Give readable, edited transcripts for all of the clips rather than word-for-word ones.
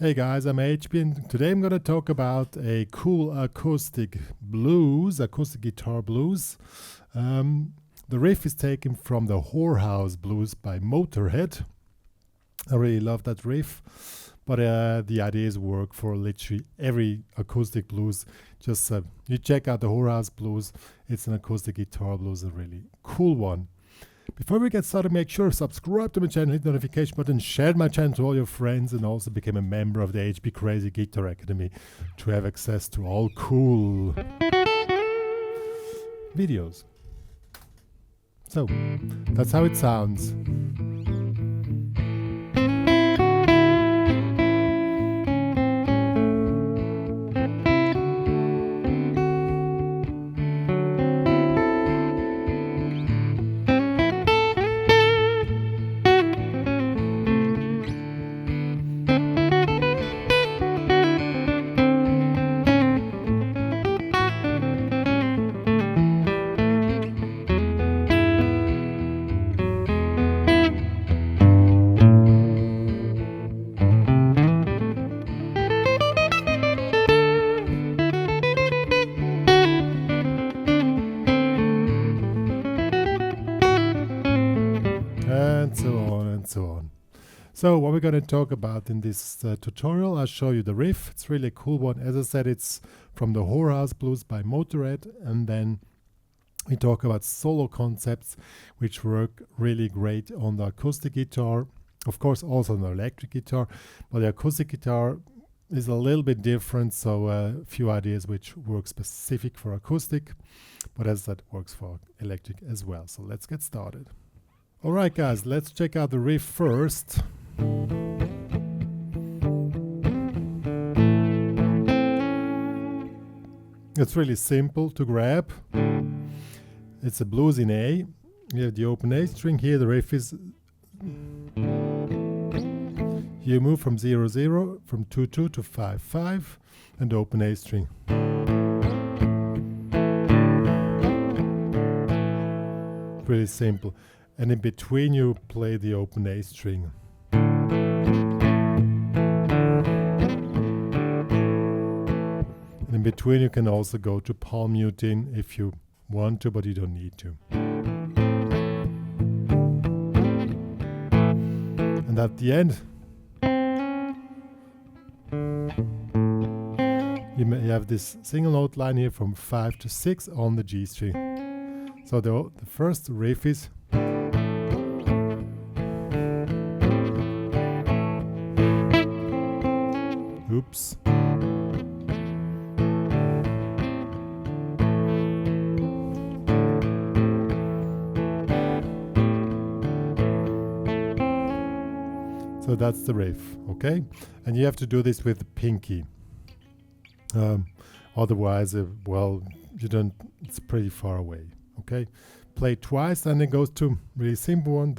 Hey guys, I'm HP and today I'm going to talk about a cool acoustic guitar blues. The riff is taken from the Whorehouse Blues by Motorhead. I really love that riff, but the ideas work for literally every acoustic blues. Just you check out the Whorehouse Blues, it's an acoustic guitar blues, a really cool one. Before we get started, make sure to subscribe to my channel, hit the notification button, share my channel to all your friends, and also become a member of the HPCrazy Guitar Academy to have access to all cool videos. So, that's how it sounds. And so on and so on. So what we're going to talk about in this tutorial, I'll show you the riff. It's really a cool one. As I said, it's from the Whorehouse Blues by Motorhead, and then we talk about solo concepts which work really great on the acoustic guitar, of course also on the electric guitar, but the acoustic guitar is a little bit different, so a few ideas which work specific for acoustic, but as that works for electric as well. So let's get started. Alright guys, let's check out the riff first. It's really simple to grab. It's a blues in A. You have the open A string here, the riff is... You move from 0-0, from 2-2 to 5-5, and the open A string. Pretty simple. And in between you play the open A string. And in between you can also go to palm muting if you want to, but you don't need to. And at the end, you have this single note line here from 5 to 6 on the G string. So the first riff is oops. So that's the riff, okay? And you have to do this with the pinky. Otherwise, well, you don't, it's pretty far away, okay? Play twice and it goes to really simple one.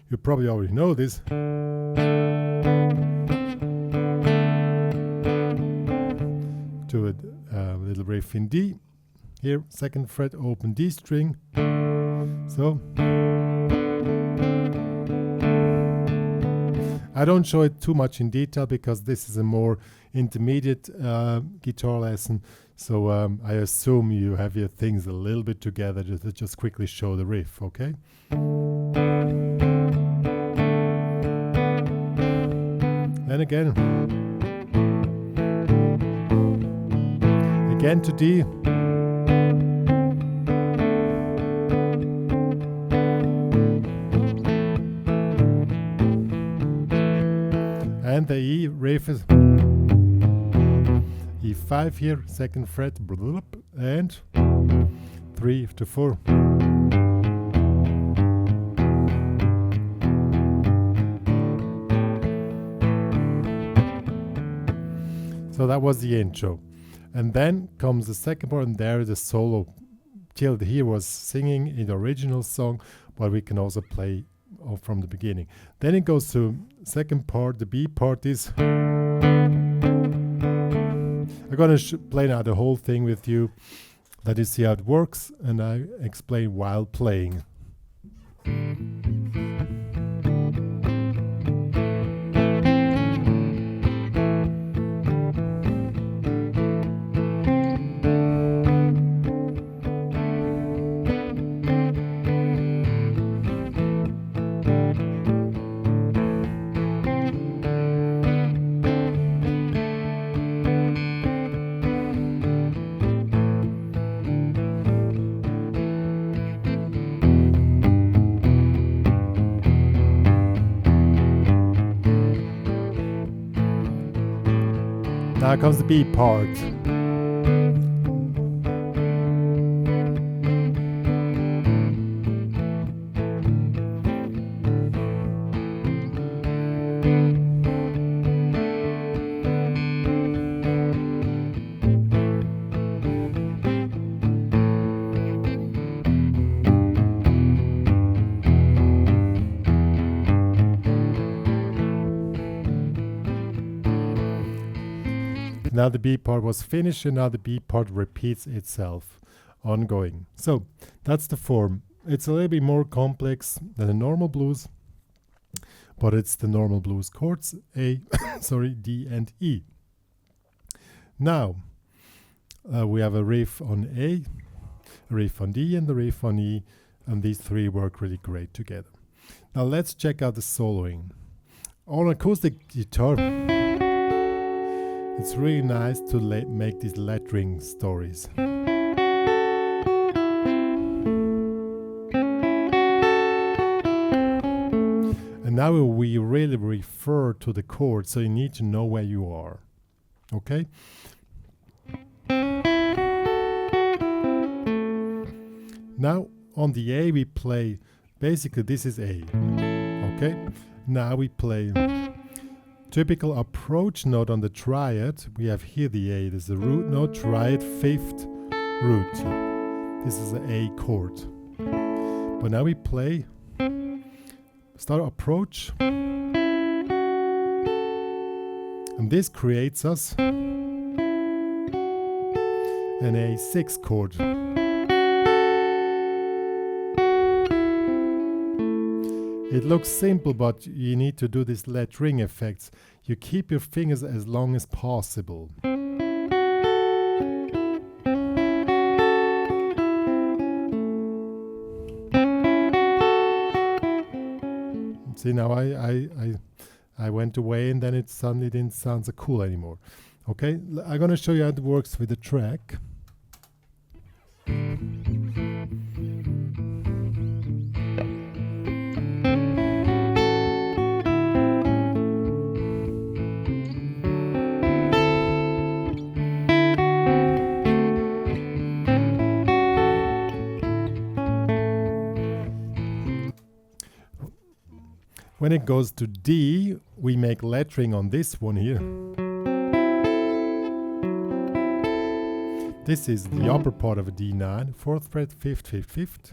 You probably already know this. To a little riff in D. Here, second fret, open D string. So I don't show it too much in detail because this is a more intermediate guitar lesson. So I assume you have your things a little bit together to just quickly show the riff, okay? Then again to D. And the E riff is E5 here, second fret, and 3 to 4. So that was the intro. And then comes the second part, and there is a solo. Till here was singing in the original song, but we can also play from the beginning. Then it goes to second part, the B part is... I'm gonna play now the whole thing with you, that you see how it works, and I explain while playing. Now comes the B part. Now the B part was finished, and now the B part repeats itself, ongoing. So that's the form. It's a little bit more complex than a normal blues, but it's the normal blues chords, A, D and E. Now we have a riff on A, a riff on D, and a riff on E, and these three work really great together. Now let's check out the soloing. On acoustic guitar, it's really nice to make these lettering stories. And now we really refer to the chord, so you need to know where you are. Okay? Now on the A we play, basically this is A. Okay? Now we play typical approach note on the triad. We have here the A. There's the root note, triad, fifth root. This is the A chord. But now we play start approach, and this creates us an A6 chord. It looks simple, but you need to do this lettering effects. You keep your fingers as long as possible. See, now I went away, and then it suddenly didn't sound so cool anymore. Okay, I'm gonna show you how it works with the track. When it goes to D, we make lettering on this one here. This is the upper part of a D9, 4th fret, 5th, 5th, 5th.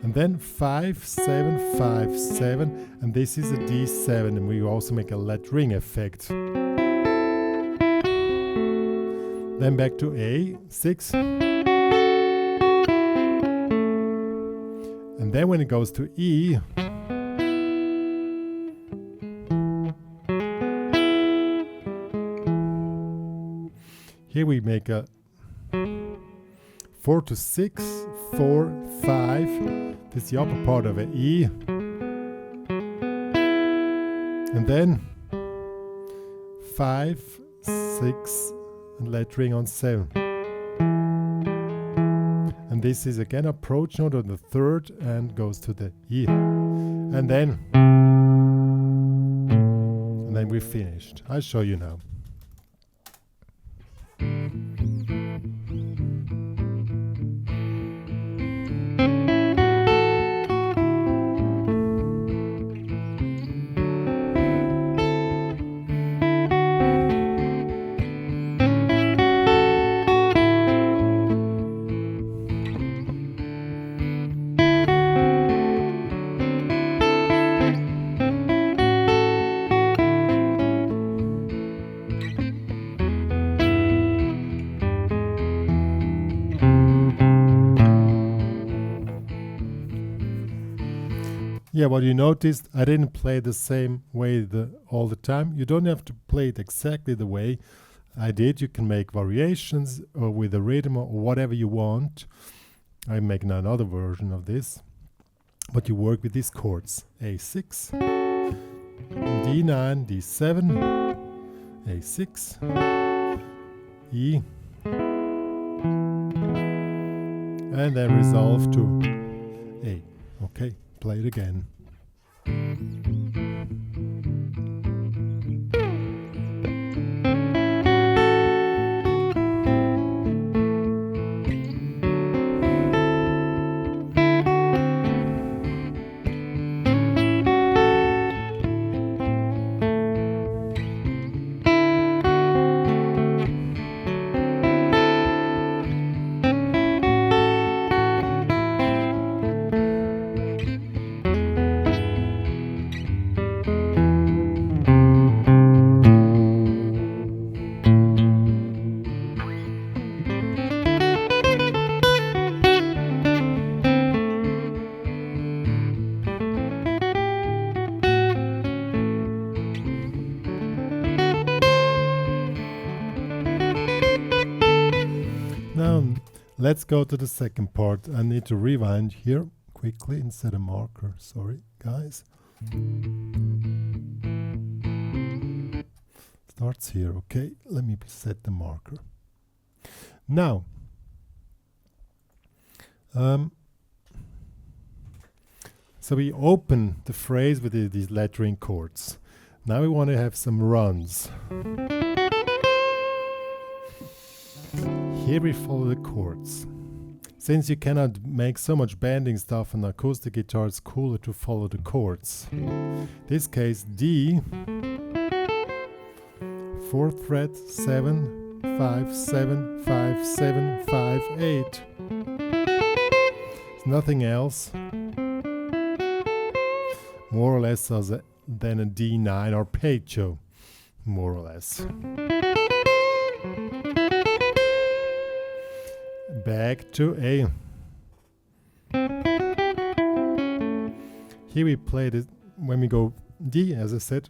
And then 5, 7, 5, 7, and this is a D7, and we also make a lettering effect. Then back to A, 6. And then when it goes to E, here we make a 4 to 6, 4, 5. This is the upper part of an E. And then 5, 6, and lettering on 7. And this is again approach note on the 3rd and goes to the E. And then we're finished. I'll show you now. Yeah, what you noticed, I didn't play the same way all the time. You don't have to play it exactly the way I did. You can make variations or with a rhythm or whatever you want. I'm making another version of this. But you work with these chords. A6, D9, D7, A6, E, and then resolve to A. Okay, play it again. Let's go to the second part. I need to rewind here quickly instead of marker. Sorry, guys. Starts here. Okay, let me set the marker. Now, so we open the phrase with these lettering chords. Now we want to have some runs. Here we follow the chords. Since you cannot make so much bending stuff on acoustic guitar, it's cooler to follow the chords. In this case, D, 4th fret, 7, 5, 7, 5, 7, 5, 8. It's nothing else, more or less than a D9 arpeggio, more or less. Back to A. Here we play this when we go D, as I said.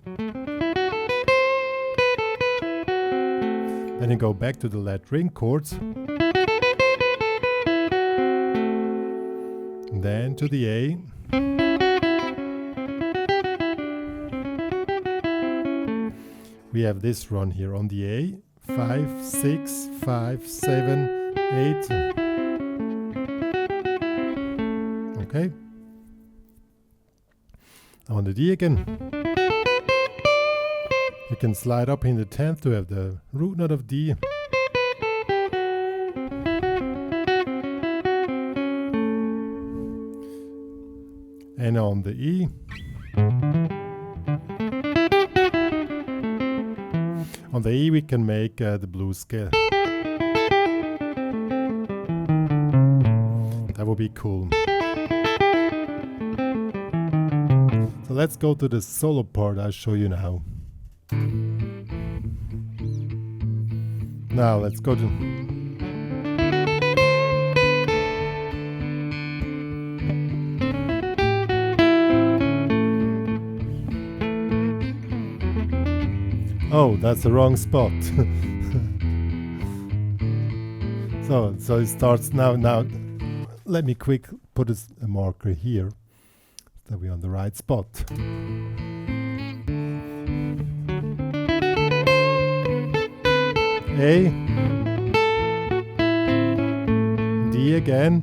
Then you go back to the lettering chords. Then to the A. We have this run here on the A. 5, 6, 5, 7, 8. Okay. On the D again. You can slide up in the 10th to have the root note of D. And on the E. On the E we can make the blues scale. That would be cool. So let's go to the solo part I'll show you now. Now let's go to... Oh, that's the wrong spot. So it starts now. Let me quick put a marker here that we're on the right spot. A, D again,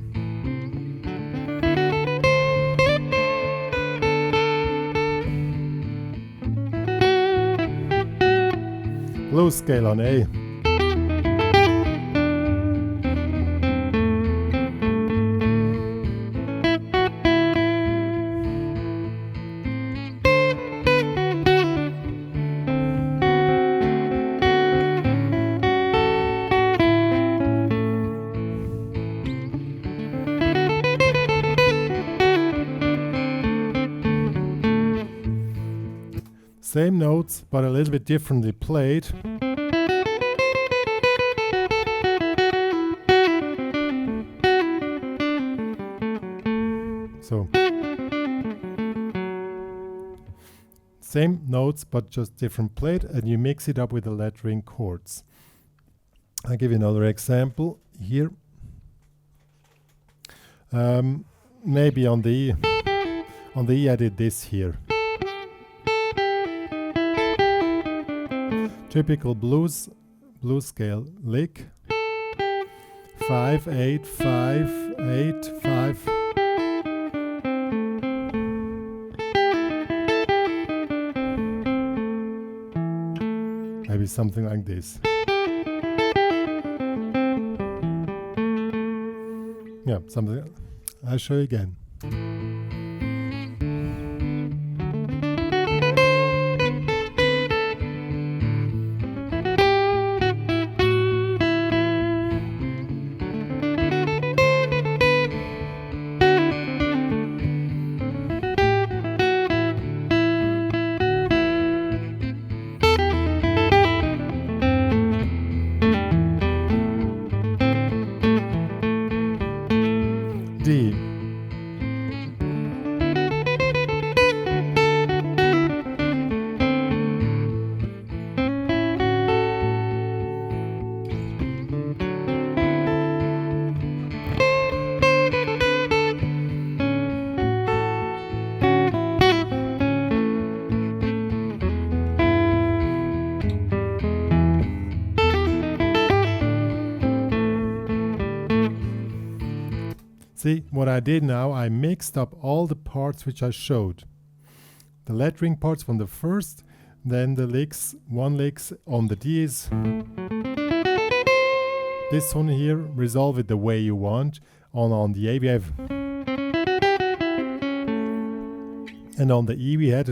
blues scale on A. Same notes, but a little bit differently played. So, same notes, but just different played, and you mix it up with the lettering chords. I'll give you another example here. Maybe on the E. On the E I did this here. Typical blues scale lick. 5, 8, 5, 8, 5. Maybe something like this. Yeah, something. I'll show you again. D. See, what I did now, I mixed up all the parts which I showed. The lettering parts from the first, then the licks, one licks on the Ds. This one here, resolve it the way you want. On the A we have, and on the E we had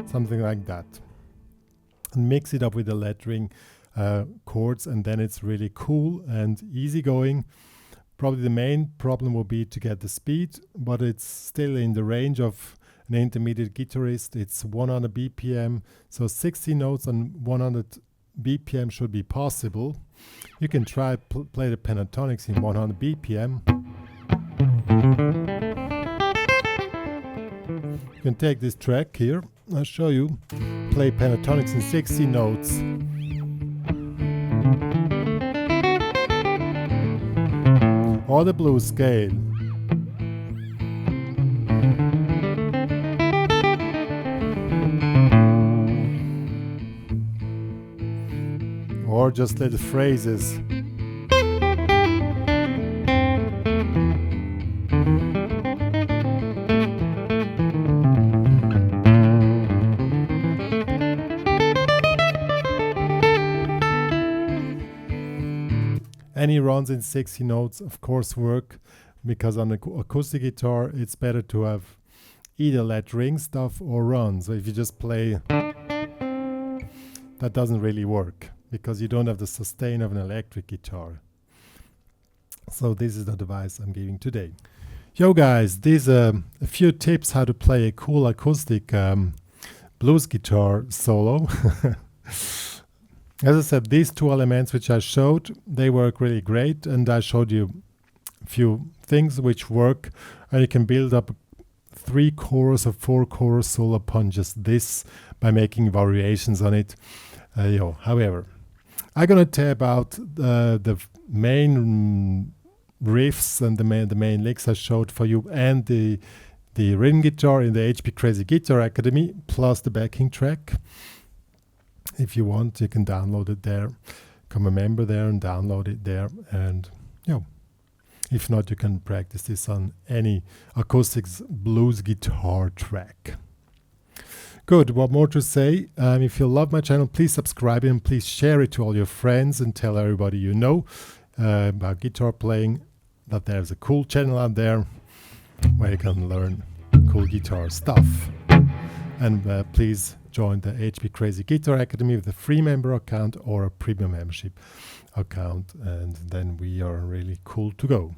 something like that. And mix it up with the lettering chords, and then it's really cool and easygoing. Probably the main problem will be to get the speed, but it's still in the range of an intermediate guitarist. It's 100 BPM, so 60 notes on 100 BPM should be possible. You can try play the pentatonics in 100 BPM. You can take this track here, I'll show you, play pentatonics in 60 notes. Or the blues scale. Or just little phrases. Any runs in 60 notes of course work, because on the acoustic guitar it's better to have either lettering stuff or runs. So if you just play, that doesn't really work because you don't have the sustain of an electric guitar. So this is the advice I'm giving today. Yo guys, these are a few tips how to play a cool acoustic blues guitar solo. As I said, these two elements which I showed, they work really great, and I showed you a few things which work, and you can build up 3 chorus or 4 chorus solo upon just this by making variations on it. However, I'm gonna tell about the main riffs and the main licks I showed for you, and the rhythm guitar in the HPCrazy Guitar Academy, plus the backing track. If you want, you can download it there, become a member there and download it there. And if not, you can practice this on any acoustics blues guitar track. Good, what more to say? If you love my channel, please subscribe and please share it to all your friends and tell everybody you know about guitar playing, that there's a cool channel out there where you can learn cool guitar stuff. And please join the HPCrazy Guitar Academy with a free member account or a premium membership account, and then we are really cool to go.